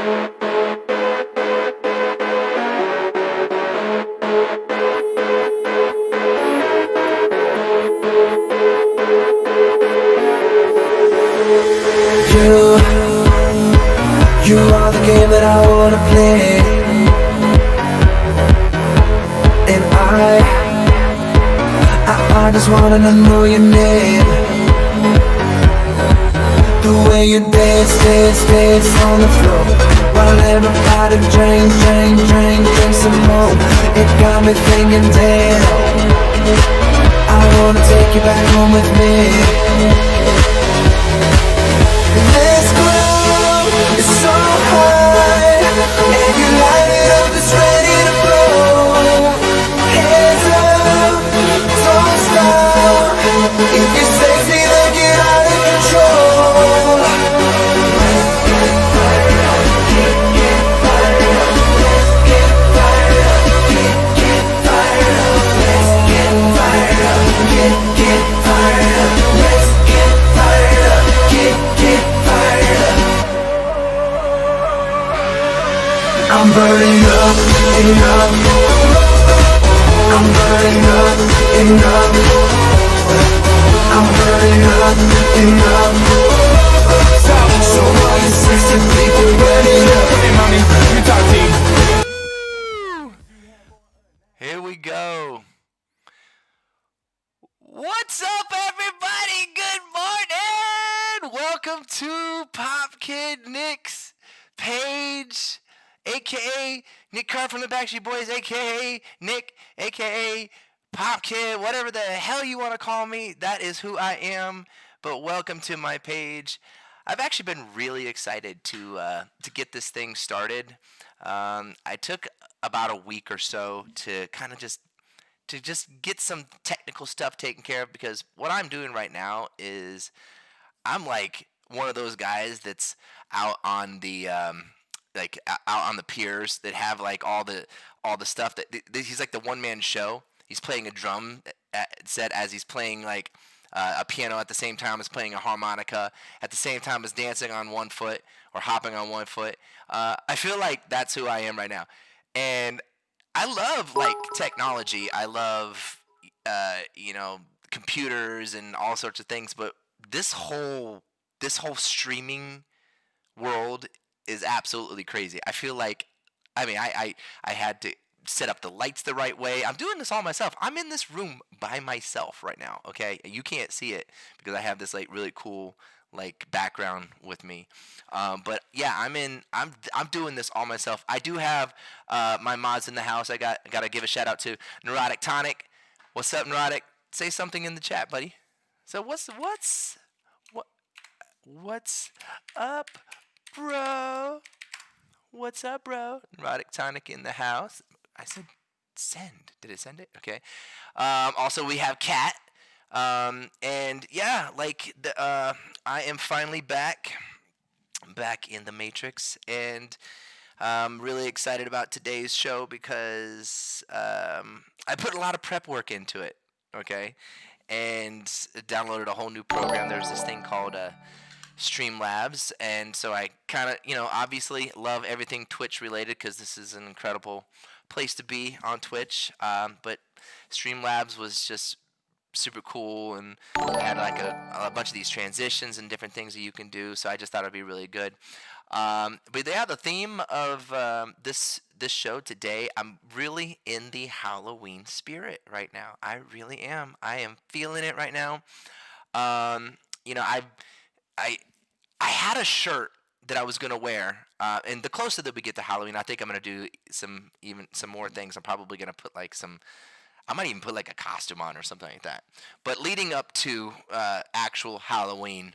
You are the game that I wanna play, and I just wanna know your name. The way you dance on the floor, while everybody drink some more. It got me thinking, damn, I wanna take you back home with me. Let's go, it's so high, and you light it up, it's ready to blow. Hands up, don't stop. If you're sexy, then get out of control. Let's get fired up, get fired up. Let's get fired up, get fired up. Let's get fired up, get fired up. Let's get fired up, get fired up. I'm burning up and up. I'm burning up and up. I'm burning up and up. So all you sexy people, burn it up. Hey, mommy, you talk team. Here we go. What's up, everybody? Good morning. Welcome to PopKidNick's page, aka Nick Carr from the Backstreet Boys, aka Nick, aka PopKid, whatever the hell you want to call me. That is who I am. But welcome to my page. I've actually been really excited to get this thing started. I took about a week or so to kind of just get some technical stuff taken care of, because what I'm doing right now is I'm like one of those guys that's out on the out on the piers that have like all the stuff that he's like the one man show. He's playing a drum set as he's playing like a piano at the same time as playing a harmonica, at the same time as dancing on one foot or hopping on one foot. I feel like that's who I am right now. And I love like technology. I love computers and all sorts of things, but this whole streaming world is absolutely crazy. I feel like I had to set up the lights the right way. I'm doing this all myself. I'm in this room by myself right now, okay? You can't see it because I have this like really cool like background with me. But yeah, I'm doing this all myself. I do have my mods in the house. I gotta give a shout out to Neurotic Tonic. What's up, Neurotic? Say something in the chat, buddy. So what's up, bro? What's up, bro? Neurotic Tonic in the house. I said send. Did it send it? Okay. Also, we have Kat. And yeah, like I am finally back in the Matrix, and I'm really excited about today's show because I put a lot of prep work into it. Okay, and downloaded a whole new program. There's this thing called Streamlabs, and so I kind of, obviously love everything Twitch related because this is an incredible place to be on Twitch. But Streamlabs was just super cool, and had like a bunch of these transitions and different things that you can do. So I just thought it'd be really good. But yeah, the theme of this show today, I'm really in the Halloween spirit right now. I really am. I am feeling it right now. I had a shirt that I was gonna wear, and the closer that we get to Halloween, I think I'm gonna do some more things. I'm probably gonna put like I might even put like a costume on or something like that. But leading up to actual Halloween,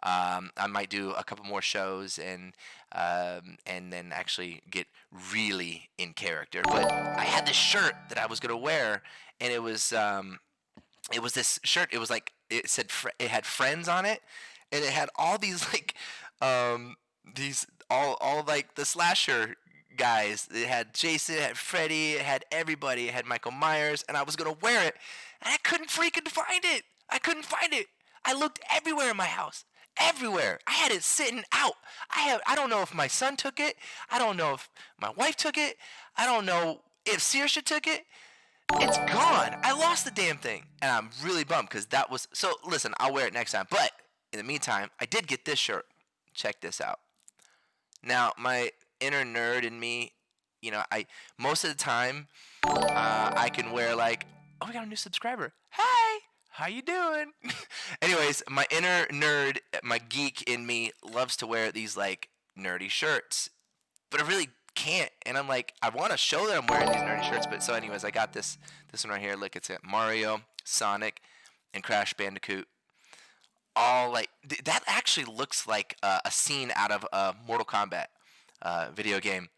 I might do a couple more shows and then actually get really in character. But I had this shirt that I was gonna wear, and it was this shirt. It was like it had friends on it, and it had all these like these all like the slasher guys. It had Jason, it had Freddy, it had everybody, it had Michael Myers, and I was gonna wear it, and I couldn't freaking find it. I couldn't find it. I looked everywhere in my house, everywhere. I had it sitting out. I don't know if my son took it. I don't know if my wife took it. I don't know if Saoirse took it. It's gone. I lost the damn thing, and I'm really bummed because that was so. Listen, I'll wear it next time. But in the meantime, I did get this shirt. Check this out. Now, my inner nerd in me, I most of the time, I can wear like, oh, we got a new subscriber. Hey, how you doing? Anyways, my inner nerd, my geek in me loves to wear these like nerdy shirts, but I really can't. And I'm like, I want to show that I'm wearing these nerdy shirts. But so, anyways, I got this one right here. Look, it's it. Mario, Sonic, and Crash Bandicoot. All like that actually looks like a scene out of a Mortal Kombat video game.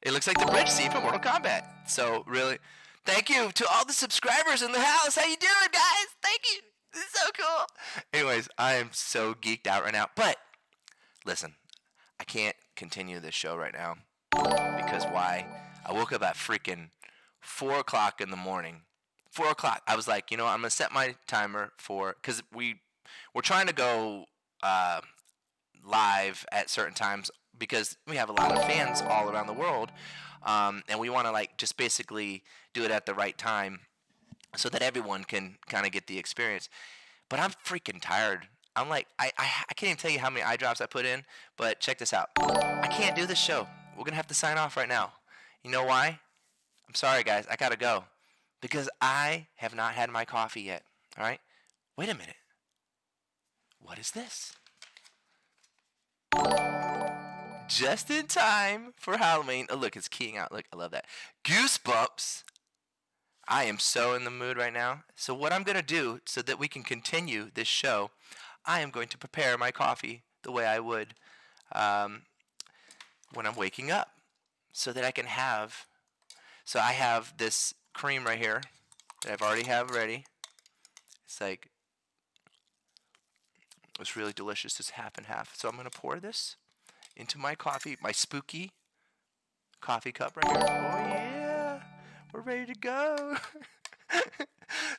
It looks like the bridge scene from Mortal Kombat. So really, thank you to all the subscribers in the house. How you doing, guys? Thank you. This is so cool. Anyways, I am so geeked out right now. But listen, I can't continue this show right now because why? I woke up at freaking 4 o'clock in the morning. 4 o'clock. I was like, I'm gonna set my timer for because we're trying to go live at certain times because we have a lot of fans all around the world, and we want to like just basically do it at the right time so that everyone can kind of get the experience. But I'm freaking tired. I'm like, I can't even tell you how many eye drops I put in, but check this out. I can't do this show. We're going to have to sign off right now. You know why? I'm sorry, guys. I got to go because I have not had my coffee yet. All right? Wait a minute. What is this? Just in time for Halloween. Oh, look, it's keying out. Look, I love that. Goosebumps. I am so in the mood right now. So what I'm going to do so that we can continue this show, I am going to prepare my coffee the way I would when I'm waking up so that I can have. So I have this cream right here that I've already have ready. It's like, it's really delicious. It's half and half. So I'm going to pour this into my coffee, my spooky coffee cup right here. Oh yeah, we're ready to go.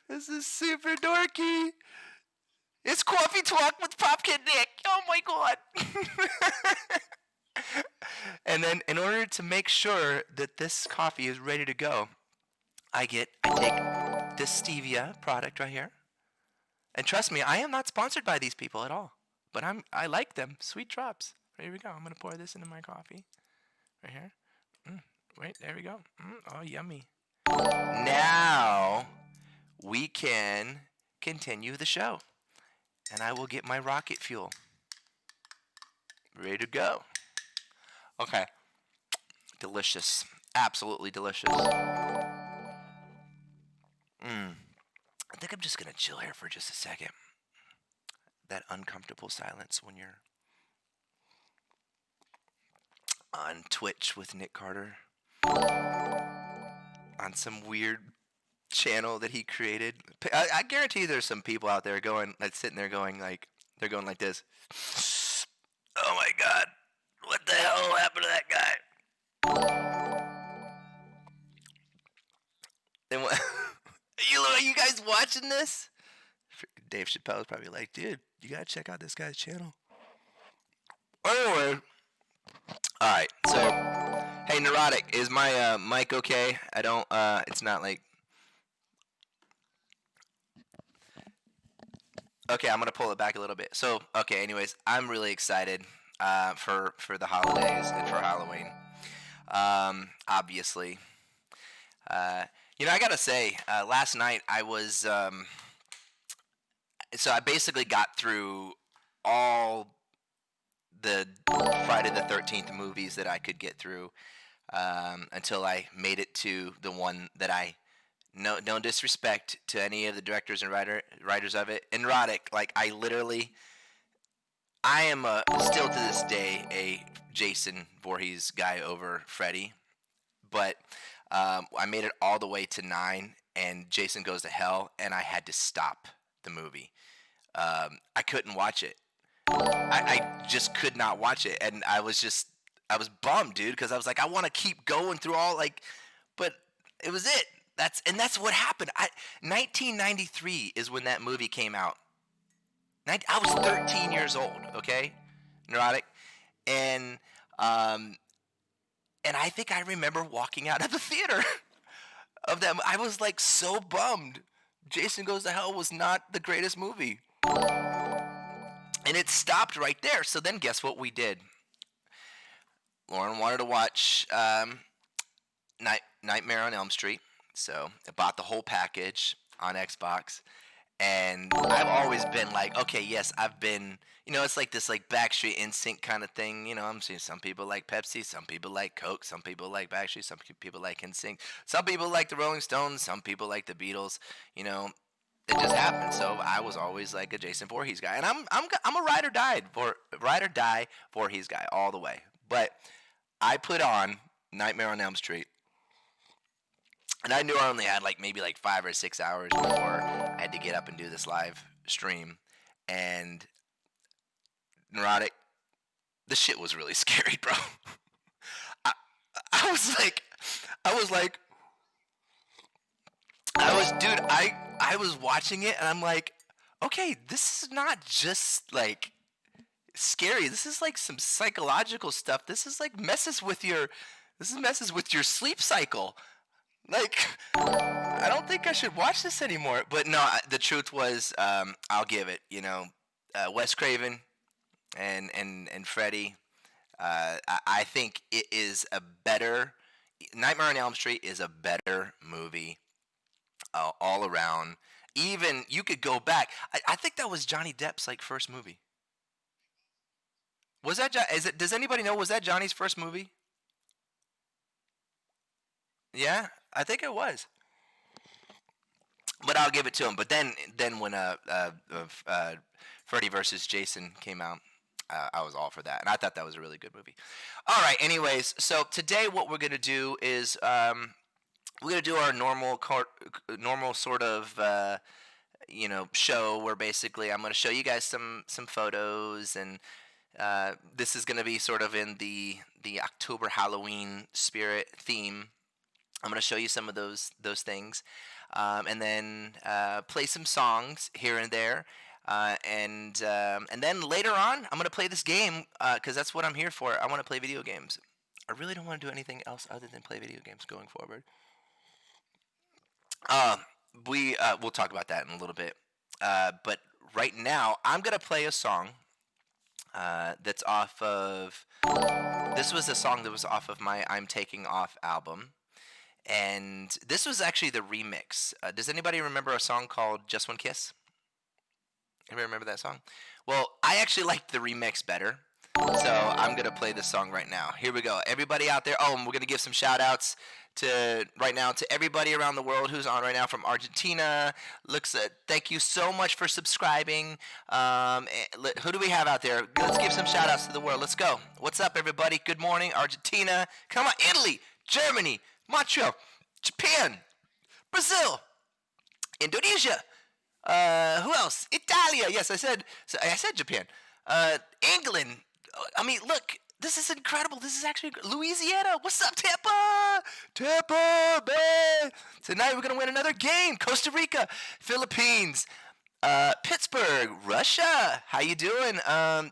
This is super dorky. It's Coffee Talk with PopKidNick. Oh my god. And then in order to make sure that this coffee is ready to go, I take this stevia product right here. And trust me, I am not sponsored by these people at all. But I like them. Sweet drops. Here we go. I'm going to pour this into my coffee. Right here. Wait, there we go. Oh, yummy. Now, we can continue the show. And I will get my rocket fuel. Ready to go. Okay. Delicious. Absolutely delicious. I think I'm just going to chill here for just a second. That uncomfortable silence when you're on Twitch with Nick Carter on some weird channel that he created. I guarantee there's some people out there sitting there going like, they're going like this. Oh my God, what the hell happened to that guy? And what? You guys watching this? Dave Chappelle is probably like, dude, you gotta check out this guy's channel. Anyway, all right. So, hey, Neurotic, is my mic okay? I don't. It's not like. Okay, I'm gonna pull it back a little bit. So, okay. Anyways, I'm really excited for the holidays and for Halloween. Obviously. I gotta say, last night I was. So I basically got through all the Friday the 13th movies that I could get through until I made it to the one that no disrespect to any of the directors and writers of it. Erotic, like I am still to this day a Jason Voorhees guy over Freddy, but I made it all the way to 9 and Jason Goes to Hell, and I had to stop the movie. I couldn't watch it. I just could not watch it, and I was bummed, dude, because I was like, I want to keep going through all but it was it. That's what happened. 1993 is when that movie came out. I was 13 years old. Okay, neurotic, and um, and I think I remember walking out of the theater of that. I was like so bummed. Jason Goes to Hell was not the greatest movie, and it stopped right there. So then, guess what we did? Lauren wanted to watch Nightmare on Elm Street, so I bought the whole package on Xbox. And I've always been like, okay, yes, I've been, it's like this like Backstreet Instinct kind of thing. I'm seeing some people like Pepsi, some people like Coke, some people like Backstreet, some people like Instinct, some people like the Rolling Stones, some people like the Beatles. You know, it just happened. So I was always like a Jason Voorhees guy, and I'm a ride or die Voorhees guy all the way. But I put on Nightmare on Elm Street, and I knew I only had like maybe like 5 or 6 hours before I had to get up and do this live stream. And neurotic, the shit was really scary, bro. I, I was like, I was like, dude, I was watching it and I'm like, okay, this is not just like scary. This is like some psychological stuff. This messes with your sleep cycle. Like, I don't think I should watch this anymore. But no, the truth was, I'll give it. Wes Craven and Freddy. I think it is a better. Nightmare on Elm Street is a better movie all around. Even you could go back. I think that was Johnny Depp's like first movie. Was that? Is it? Does anybody know? Was that Johnny's first movie? Yeah, I think it was. But I'll give it to him. But then when Freddy versus Jason came out, I was all for that, and I thought that was a really good movie. All right. Anyways, so today what we're gonna do is we're gonna do our normal sort of show where basically I'm gonna show you guys some photos, and this is gonna be sort of in the October Halloween spirit theme. I'm going to show you some of those things, and then play some songs here and there, and then later on I'm going to play this game because that's what I'm here for. I want to play video games. I really don't want to do anything else other than play video games going forward. Uh, we'll talk about that in a little bit, but right now I'm going to play a song that's off of. This was a song that was off of my "I'm Taking Off" album. And this was actually the remix. Does anybody remember a song called "Just One Kiss"? Anybody remember that song? Well, I actually liked the remix better. So I'm going to play this song right now. Here we go. Everybody out there. Oh, and we're going to give some shout outs to right now to everybody around the world who's on right now from Argentina. Thank you so much for subscribing. Who do we have out there? Let's give some shout outs to the world. Let's go. What's up, everybody? Good morning, Argentina. Come on, Italy, Germany, Montreal, Japan, Brazil, Indonesia. Who else? Italia. Yes, I said Japan. England. I mean, look, this is incredible. This is actually Louisiana. What's up, Tampa? Tampa Bay. Tonight we're gonna win another game. Costa Rica, Philippines, Pittsburgh, Russia. How you doing?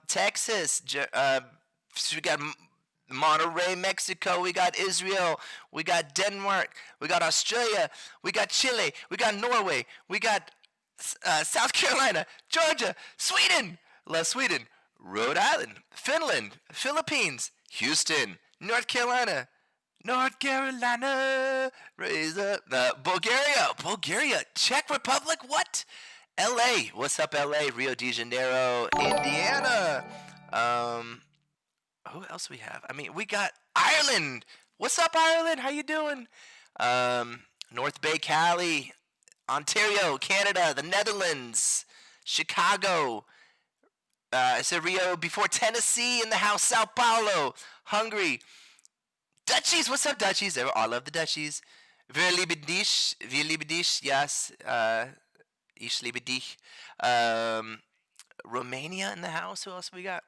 Texas. We got Monterrey, Mexico. We got Israel. We got Denmark. We got Australia. We got Chile. We got Norway. We got South Carolina, Georgia, Sweden. Love Sweden. Rhode Island, Finland, Philippines, Houston, North Carolina, raise up, Bulgaria, Czech Republic, what? LA, what's up, LA? Rio de Janeiro, Indiana. Who else we have? I mean, we got Ireland. What's up, Ireland? How you doing? North Bay, Cali, Ontario, Canada, the Netherlands, Chicago. I said Rio before, Tennessee in the house, Sao Paulo, Hungary, Dutchies. What's up, Dutchies? I love the Dutchies. Wir lieben dich, yes. Ich liebe dich. Romania in the house. Who else we got?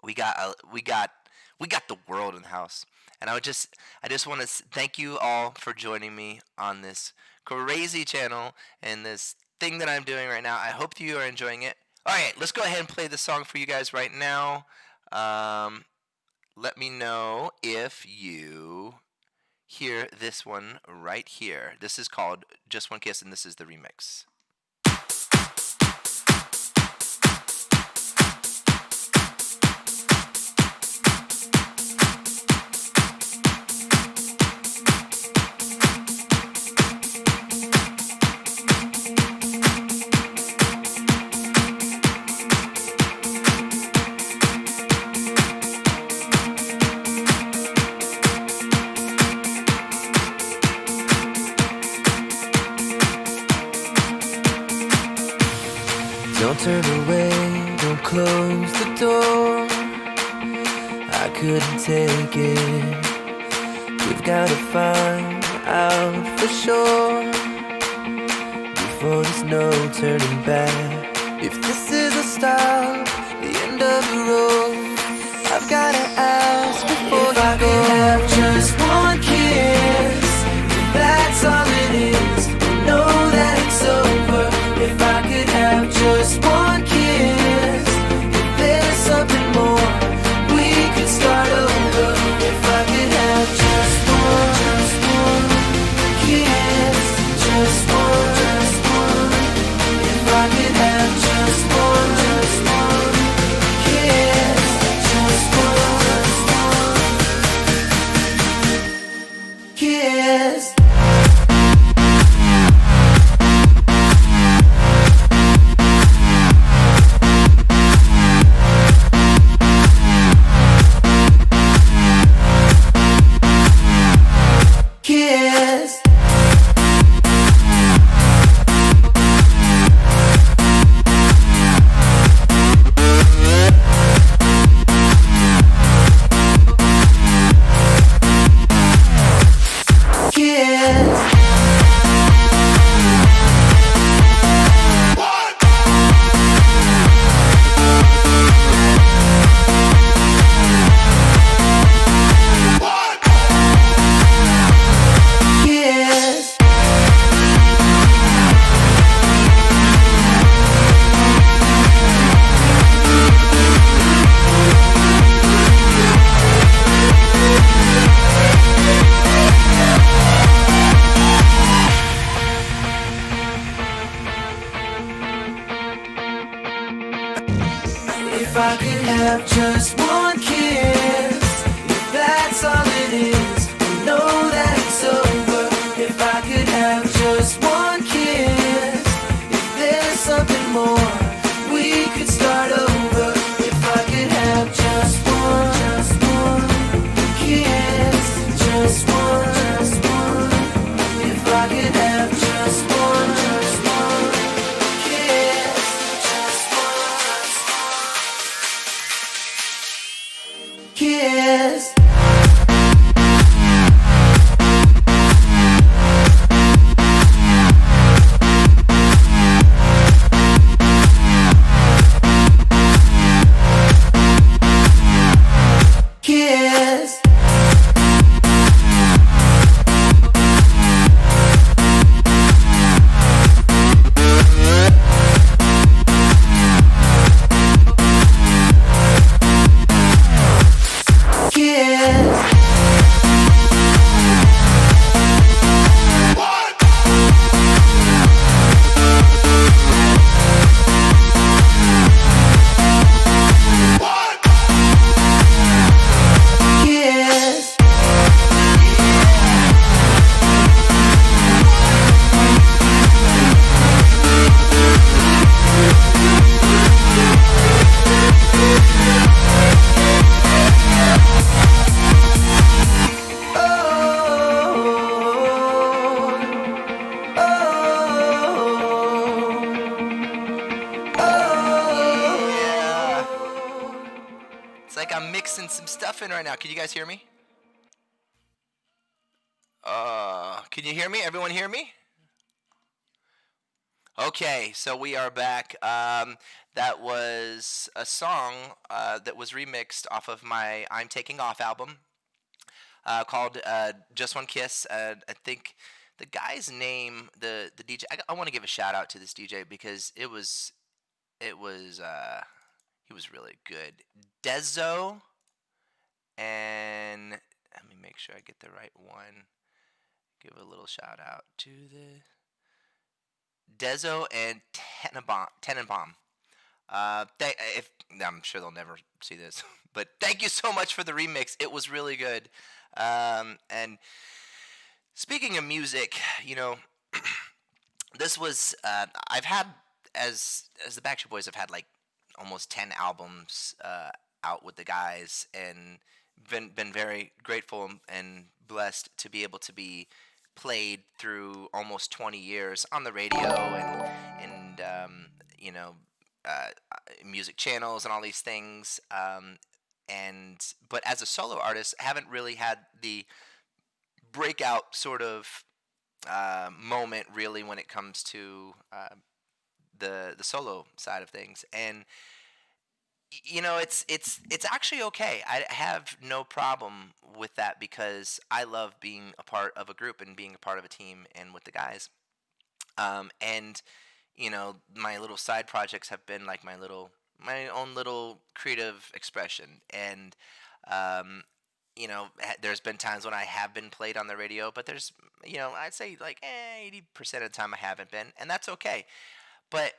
We got the world in the house. And I just want to thank you all for joining me on this crazy channel and this thing that I'm doing right now. I hope you are enjoying it. All right, let's go ahead and play the song for you guys right now. Um, Let me know if you hear this one right here. This is called Just One Kiss, and this is the remix. Don't turn away, don't close the door. I couldn't take it. We've gotta find out for sure before there's no turning back. If this is a stop, the end of the road, I've gotta ask before if I could have just one kiss, if that's all it is, I know that it's over. If I could have just one kiss, if there's something more, we could start over. If I could have just one kiss, just one. If I could have just one kiss, just one kiss. If I could have just one kiss, if that's all it is, I know that it's over. If I could have just one kiss, if there's something more, we could start over. If I could have just one kiss, just one. If I could have just one kiss, just one kiss. Kiss. Kiss. Kiss. Yeah. It's like I'm mixing some stuff in right now. Can you guys hear me? Can you hear me? Everyone hear me? Okay, so we are back. That was a song that was remixed off of my I'm Taking Off album called Just One Kiss. I think the guy's name, the DJ, I want to give a shout out to this DJ because it was it was he was really good. Dezo and let me make sure I get the right one. Give a little shout out to the Dezo and Tenenbaum. If I'm sure they'll never see this, but thank you so much for the remix. It was really good. And speaking of music, this was I've had as the Backstreet Boys. I've had like almost 10 albums out with the guys, and been very grateful and blessed to be able to be played through almost 20 years on the radio and music channels and all these things. But as a solo artist, I haven't really had the breakout sort of moment really when it comes to the solo side of things. And it's actually okay. I have no problem with that because I love being a part of a group and being a part of a team and with the guys. And my little side projects have been like my own little creative expression. And there's been times when I have been played on the radio, but there's I'd say like 80% of the time I haven't been, and that's okay. But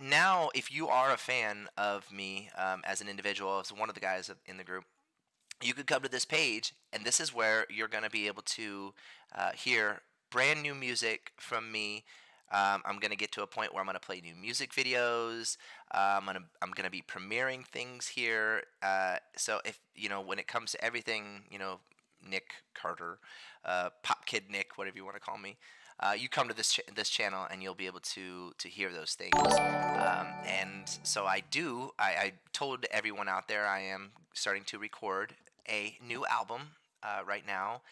now, if you are a fan of me as an individual, as one of the guys in the group, you could come to this page, and this is where you're going to be able to hear brand new music from me. I'm going to get to a point where I'm going to play new music videos. I'm gonna be premiering things here. So if when it comes to everything, Nick Carter, PopKidNick, whatever you want to call me. You come to this channel and you'll be able to hear those things. And so I told everyone out there I am starting to record a new album right now.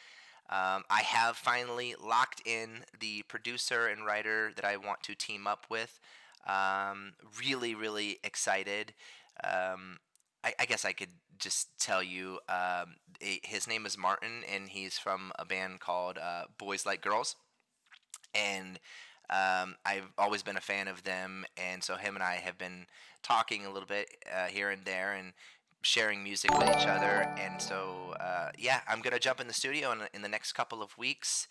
I have finally locked in the producer and writer that I want to team up with. Really, really excited. I guess I could just tell you his name is Martin, and he's from a band called Boys Like Girls. And I've always been a fan of them, and so him and I have been talking a little bit here and there and sharing music with each other. And so I'm gonna jump in the studio in the next couple of weeks.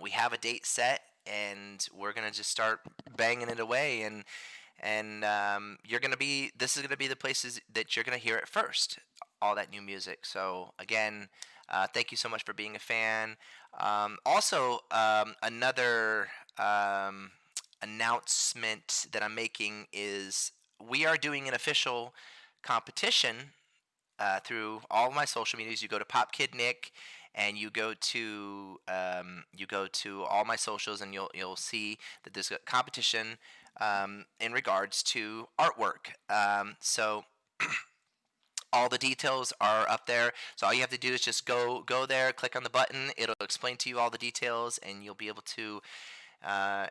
We have a date set, and we're gonna just start banging it away. And this is gonna be the places that you're gonna hear it first, all that new music. So again, thank you so much for being a fan. Also, another announcement that I'm making is we are doing an official competition through all of my social medias. You go to PopKidNick and you go to all my socials, and you'll see that there's a competition in regards to artwork. So all the details are up there. So all you have to do is just go there, click on the button. It'll explain to you all the details, and you'll be able to. I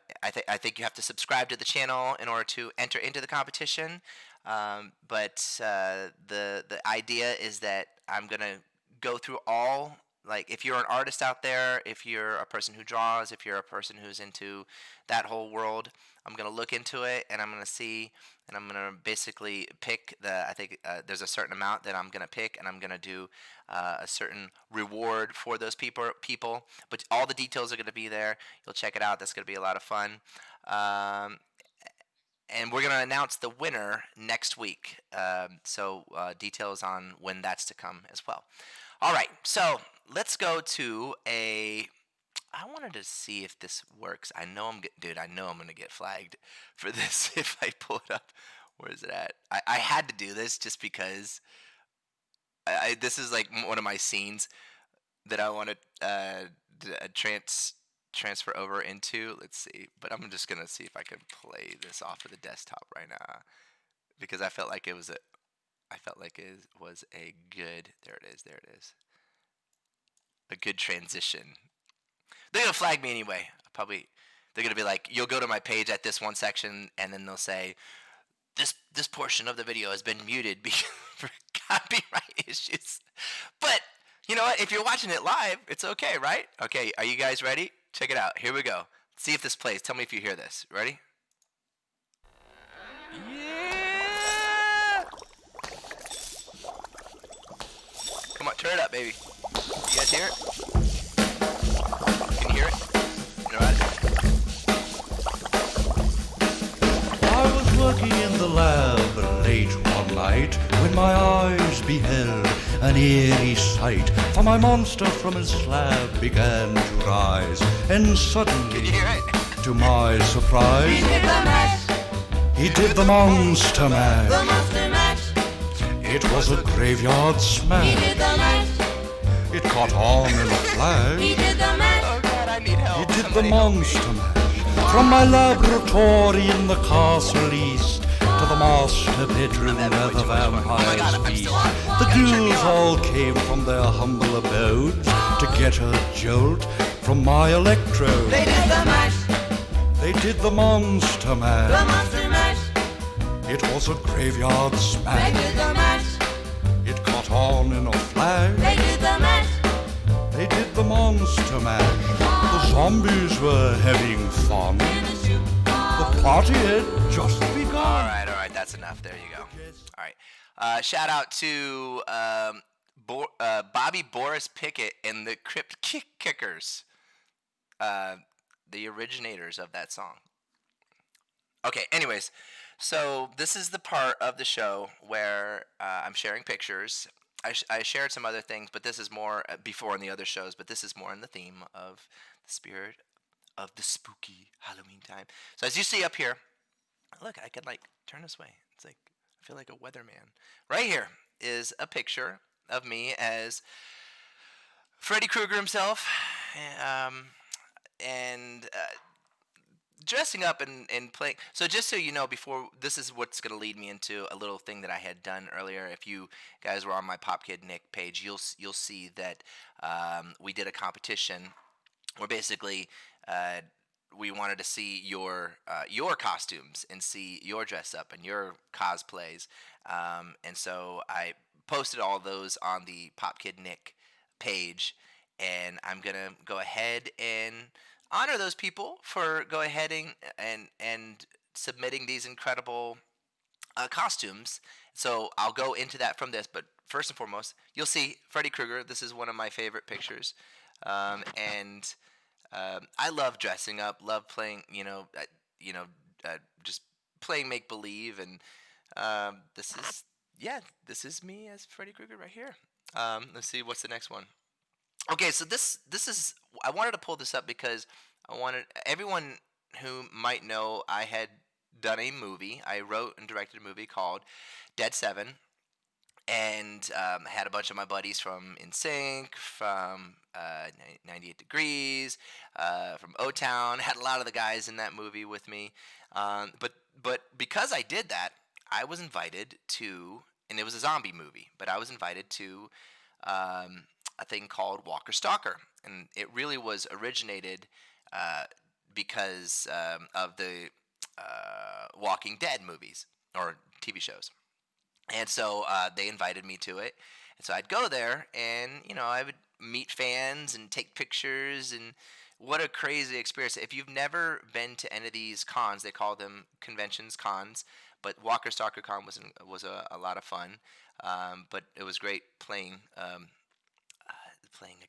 think you have to subscribe to the channel in order to enter into the competition. But the idea is that I'm gonna go through all. Like, if you're an artist out there, if you're a person who draws, if you're a person who's into that whole world, I'm going to look into it, and I'm going to see, and I'm going to basically pick I think there's a certain amount that I'm going to pick, and I'm going to do a certain reward for those people. But all the details are going to be there. You'll check it out. That's going to be a lot of fun. And we're going to announce the winner next week. So details on when that's to come as well. All right, so let's go to I wanted to see if this works. I know I'm going to get flagged for this if I pull it up. Where is it at? I had to do this just because this is like one of my scenes that I want to transfer over into. Let's see. But I'm just going to see if I can play this off of the desktop right now because I felt like it was a good. There it is. A good transition. They're gonna flag me anyway. They're gonna be like, you'll go to my page at this one section, and then they'll say, this portion of the video has been muted for copyright issues. But you know what? If you're watching it live, it's okay, right? Okay, are you guys ready? Check it out. Here we go. See if this plays. Tell me if you hear this. Ready? Yeah. Come on, turn it up, baby. You guys hear it? Can you hear it? You know what? I was working in the lab late one night when my eyes beheld an eerie sight. For my monster from his slab began to rise, and Can you suddenly, hear it? to my surprise, He did the mash, he did the monster the mash. monster mash. It was a graveyard He smash. did the mash, It caught on in a he flash. did the mash. Oh God, I need help. He did the Somebody help me. monster mash. From my laboratory in the castle east to the master bedroom I'm having where way the too much fun. Oh my God, vampires I'm feast. still- The Gotta turn me ghouls off. all came from their humble abodes to get a jolt from my electrode. They did the mash, They did the monster the mash. monster mash. It was a graveyard They smash. did the mash, It caught on in a they flash. did the mash. They did the monster mash. The zombies were having fun. The party had just begun. All right, that's enough. There you go. All right. Shout out to Bobby Boris Pickett and the Crypt Kickers, the originators of that song. Okay, anyways, so this is the part of the show where I'm sharing pictures. I shared some other things, but this is more before in the other shows, but this is more in the theme of the spirit of the spooky Halloween time. So as you see up here, look, I could like turn this way. It's like I feel like a weatherman. Right here is a picture of me as Freddy Krueger himself, and dressing up and playing. So just so you know, before this is what's going to lead me into a little thing that I had done earlier. If you guys were on my PopKidNick page, you'll see that we did a competition where basically we wanted to see your costumes and see your dress up and your cosplays. And so I posted all those on the PopKidNick page, and I'm gonna go ahead and honor those people for go ahead and submitting these incredible costumes. So I'll go into that from this, but first and foremost, you'll see Freddy Krueger. This is one of my favorite pictures, and I love dressing up, love playing, just playing make believe, and this is me as Freddy Krueger right here. Let's see what's the next one. Okay, so this is I wanted to pull this up because I wanted everyone who might know I had done a movie. I wrote and directed a movie called Dead 7, and I had a bunch of my buddies from NSYNC, from 98 Degrees, from O-Town. Had a lot of the guys in that movie with me, but because I did that, I was invited to, and it was a zombie movie, but I was invited to a thing called Walker Stalker, and it really was originated because of the Walking Dead movies or TV shows. And so they invited me to it. And so I'd go there and, I would meet fans and take pictures, and what a crazy experience. If you've never been to any of these cons, they call them conventions, cons, but Walker Stalker Con was a lot of fun. But it was great playing a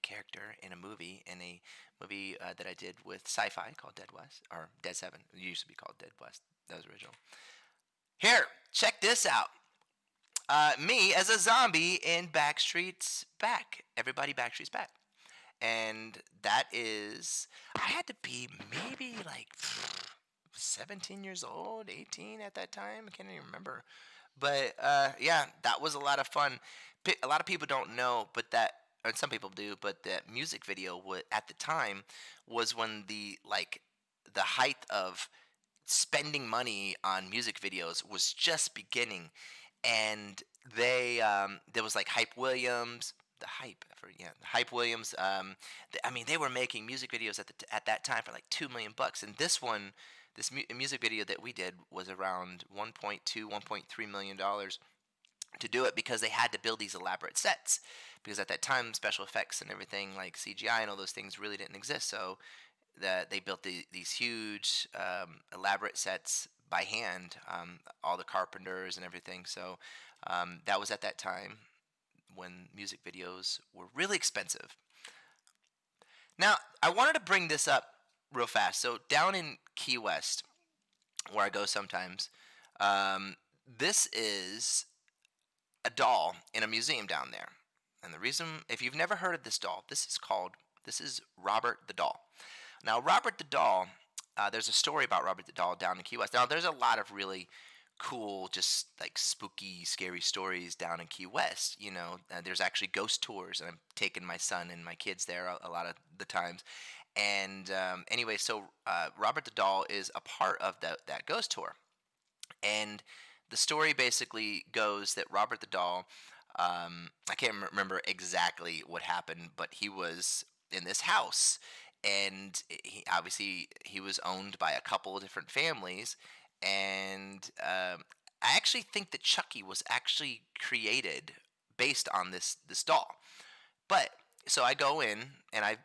character in a movie, that I did with Sci-Fi called Dead West, or Dead 7. It used to be called Dead West. That was original. Here, check this out. Me as a zombie in Backstreet's Back. Everybody Backstreet's Back. And that is, I had to be maybe like 17 years old, 18 at that time. I can't even remember. But yeah, that was a lot of fun. A lot of people don't know, and some people do, but that music video at the time was when the height of spending money on music videos was just beginning, and there was like Hype Williams, the Hype Williams. They were making music videos at that time for like $2 million, and this music video that we did was around $1.3 million to do it, because they had to build these elaborate sets, because at that time special effects and everything like CGI and all those things really didn't exist. So that they built these huge elaborate sets by hand, all the carpenters and everything. So that was at that time when music videos were really expensive. Now, I wanted to bring this up real fast. So down in Key West, where I go sometimes, this is a doll in a museum down there. And the reason, if you've never heard of this doll, this is Robert the Doll. Now, Robert the Doll, there's a story about Robert the Doll down in Key West. Now, there's a lot of really cool, just like spooky, scary stories down in Key West. There's actually ghost tours, and I'm taking my son and my kids there a lot of the times. And anyway, so Robert the Doll is a part of that ghost tour. And the story basically goes that Robert the Doll, I can't remember exactly what happened, but he was in this house, and he was owned by a couple of different families, and I actually think that Chucky was actually created based on this doll. But so I go in and I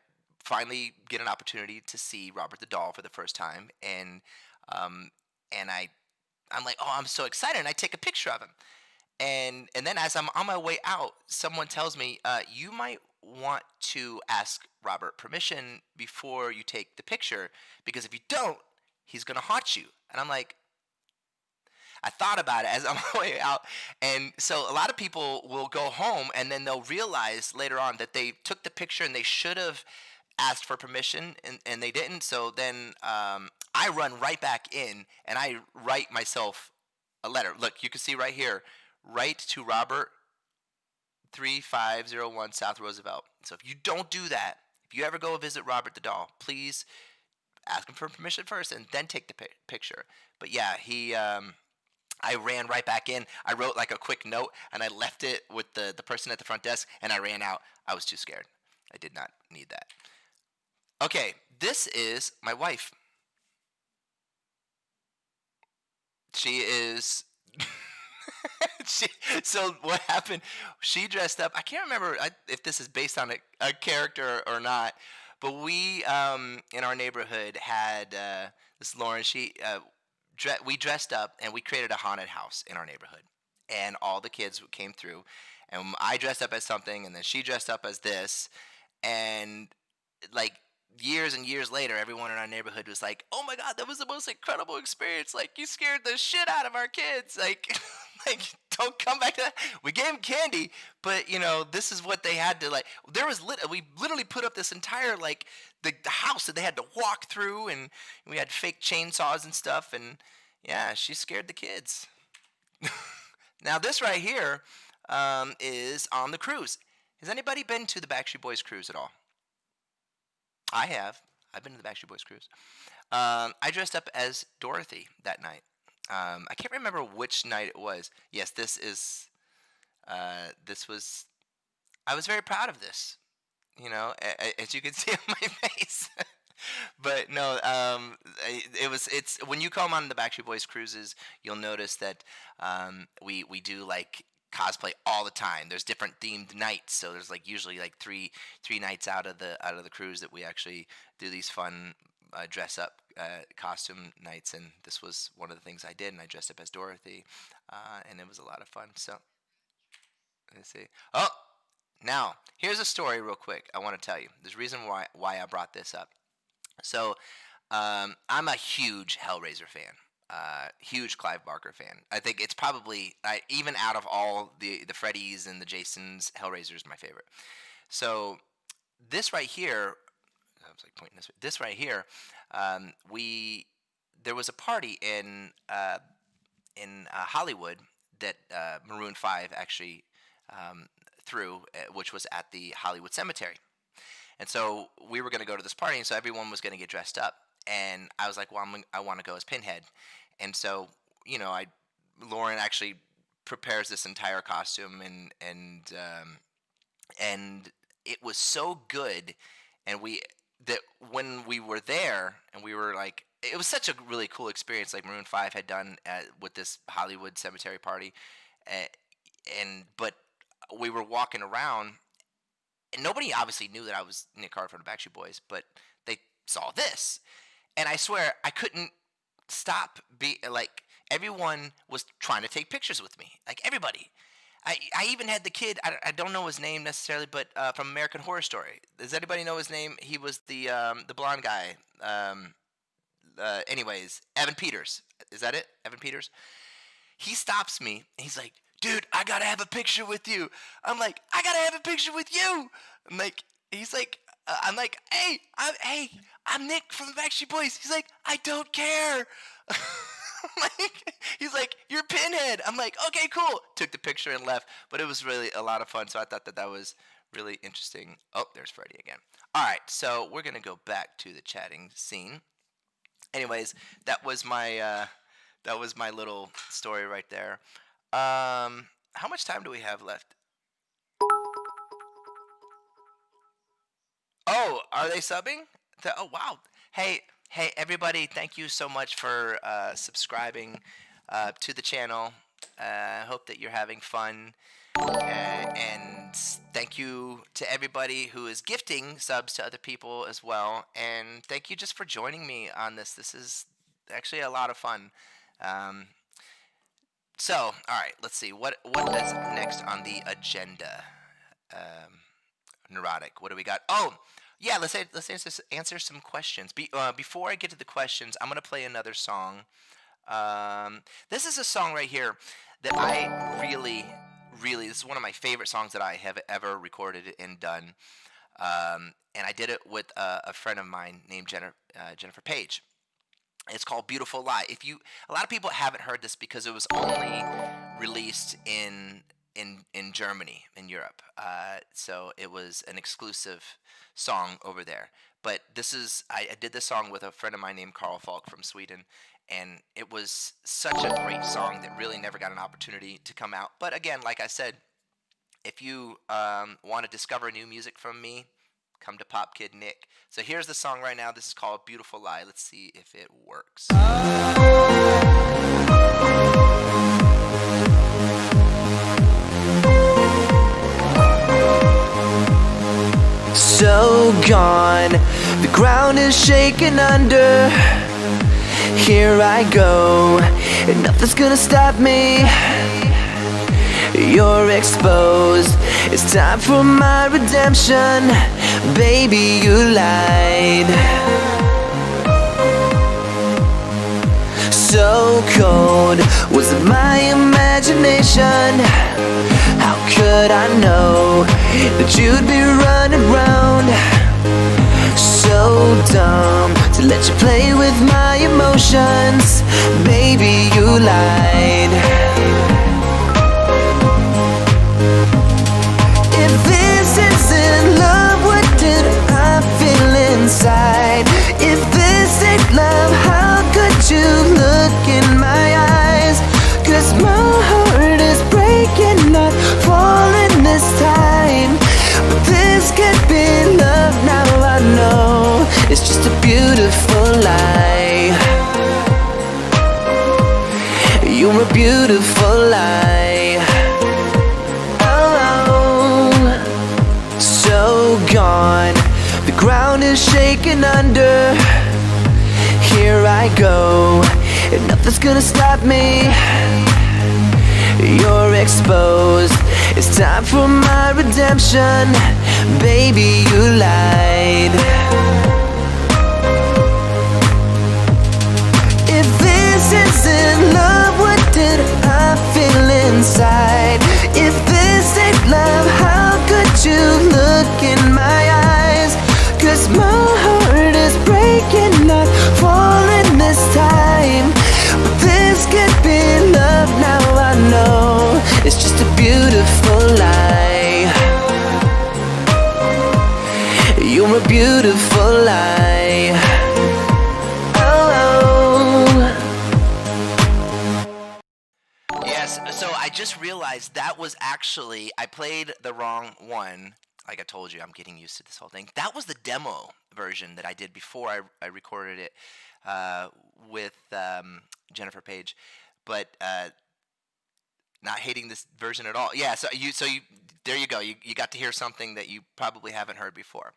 finally get an opportunity to see Robert the Doll for the first time, and I'm like, oh, I'm so excited, and I take a picture of him. And then as I'm on my way out, someone tells me, you might want to ask Robert permission before you take the picture, because if you don't, he's going to haunt you. And I'm like, I thought about it as I'm on my way out. And so a lot of people will go home and then they'll realize later on that they took the picture and they should have asked for permission, and they didn't. So then I run right back in and I write myself a letter. Look, you can see right here, write to Robert 3501 South Roosevelt. So if you don't do that, if you ever go visit Robert the Doll, please ask him for permission first and then take the picture. But yeah, I ran right back in. I wrote like a quick note and I left it with the person at the front desk, and I ran out. I was too scared. I did not need that. Okay, this is my wife. She is so what happened, she dressed up. I can't remember if this is based on a character or not, but we in our neighborhood had this Lauren. We dressed up and we created a haunted house in our neighborhood, and all the kids came through, and I dressed up as something, and then she dressed up as this, and like years and years later, everyone in our neighborhood was like, "Oh my God, that was the most incredible experience! Like, you scared the shit out of our kids! Like, like don't come back to that." We gave them candy, but this is what they had to like. We literally put up this entire like the house that they had to walk through, and we had fake chainsaws and stuff, and yeah, she scared the kids. Now this right here is on the cruise. Has anybody been to the Backstreet Boys cruise at all? I have. I've been to the Backstreet Boys cruise. I dressed up as Dorothy that night. I can't remember which night it was. Yes, this was. I was very proud of this. As you can see on my face. But no, it's when you come on the Backstreet Boys cruises, you'll notice that we do like cosplay all the time. There's different themed nights, so there's like usually like three nights out of the cruise that we actually do these fun dress up costume nights, and this was one of the things I did, and I dressed up as Dorothy, and it was a lot of fun. So let's see. Oh, now here's a story real quick. I want to tell you. There's a reason why I brought this up. So I'm a huge Hellraiser fan. Huge Clive Barker fan. I think it's probably even out of all the Freddys and the Jasons, Hellraiser is my favorite. So this right here, I was like pointing this way. This right here, there was a party in Hollywood that Maroon 5 actually threw, which was at the Hollywood Cemetery. And so we were going to go to this party, and so everyone was going to get dressed up. And I was like, well, I want to go as Pinhead. And so, Lauren actually prepares this entire costume, and it was so good. And when we were there, and we were like, it was such a really cool experience, like Maroon 5 had done with this Hollywood Cemetery party. But we were walking around, and nobody obviously knew that I was Nick Carter from the Backstreet Boys, but they saw this. And I swear, I couldn't stop everyone was trying to take pictures with me. Like, everybody. I even had the kid. I don't know his name necessarily, but from American Horror Story. Does anybody know his name? He was the blonde guy. Anyways, Evan Peters. Is that it? Evan Peters. He stops me. He's like, "Dude, I gotta have a picture with you." I'm like, "I gotta have a picture with you." He's like, I'm like, I'm Nick from the Backstreet Boys." He's like, "I don't care." He's like, "You're Pinhead." I'm like, "Okay, cool." Took the picture and left, but it was really a lot of fun. So I thought that was really interesting. Oh, there's Freddie again. All right, so we're gonna go back to the chatting scene. Anyways, that was my little story right there. How much time do we have left? Oh, are they subbing? Oh, wow. Hey, everybody! Thank you so much for subscribing to the channel. I hope that you're having fun. And thank you to everybody who is gifting subs to other people as well. And thank you just for joining me on this. This is actually a lot of fun. Um, so, all right, let's see what is next on the agenda. Neurotic. What do we got? Oh, yeah. Let's answer some questions. Before I get to the questions, I'm gonna play another song. This is a song right here that I really, this is one of my favorite songs that I have ever recorded and done. And I did it with a friend of mine named Jennifer Page. It's called "Beautiful Lie." A lot of people haven't heard this because it was only released in Germany, in Europe. So it was an exclusive song over there. But I did this song with a friend of mine named Carl Falk from Sweden, and it was such a great song that really never got an opportunity to come out. But again, like I said, if you want to discover new music from me, come to PopKidNick. So here's the song right now. This is called "Beautiful Lie." Let's see if it works. So gone, the ground is shaking under. Here I go, and nothing's gonna stop me. You're exposed, it's time for my redemption. Baby, you lied. So cold, was it my imagination? How could I know that you'd be running round? So dumb to let you play with my emotions. Baby, you lied. If this isn't love, what did I feel inside? If this ain't love, how could you look in my eyes? 'Cause my heart is breaking, not falling this time. But this can't be love, now I know it's just a beautiful lie. You're a beautiful lie. Oh, so gone, the ground is shaking under. Here I go, and nothing's gonna stop me. You're exposed, it's time for my redemption. Baby, you lied. If this isn't love, what did I feel inside? If this ain't love, how could you look in my eyes? 'Cause my heart is breaking, not falling this time. But this can't be love, now I know it's just a beautiful lie. You're a beautiful lie. Oh. Yes, so I just realized that was actually, I played the wrong one. Like I told you, I'm getting used to this whole thing. That was the demo version that I did before I recorded it with Jennifer Page. But not hating this version at all. Yeah, so you there you go. You got to hear something that you probably haven't heard before.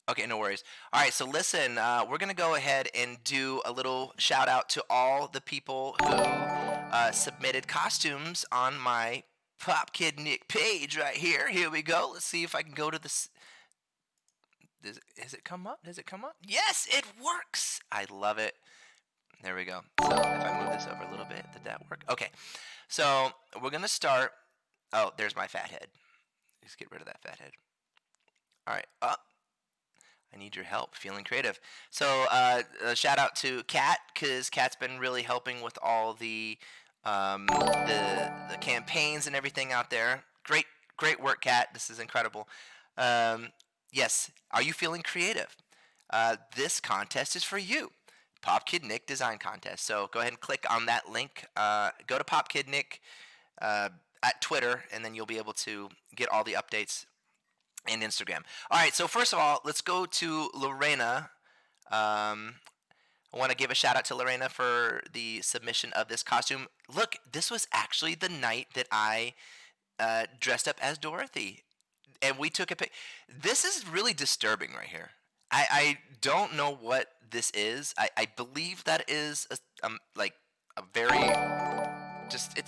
Okay, no worries. All right, so listen, we're going to go ahead and do a little shout out to all the people who submitted costumes on my Pop Kid Nick page right here. Here we go. Let's see if I can go to this. Has it come up? Does it come up? Yes, it works. I love it. There we go. So if I move this over a little bit, did that work? Okay. So we're going to start. Oh, there's my fat head. Let's get rid of that fat head. All right. Up. I need your help feeling creative. So a shout out to Kat, because Kat's been really helping with all the campaigns and everything out there. Great work, Kat. This is incredible. Yes, are you feeling creative? This contest is for you. PopKidNick Design Contest. So go ahead and click on that link. Go to PopKidNick at Twitter, and then you'll be able to get all the updates and Instagram. All right, so first of all, let's go to Lorena. I want to give a shout out to Lorena for the submission of this costume. Look, this was actually the night that I dressed up as Dorothy, and we took a pic. This is really disturbing right here. I don't know what this is. I believe that is like a very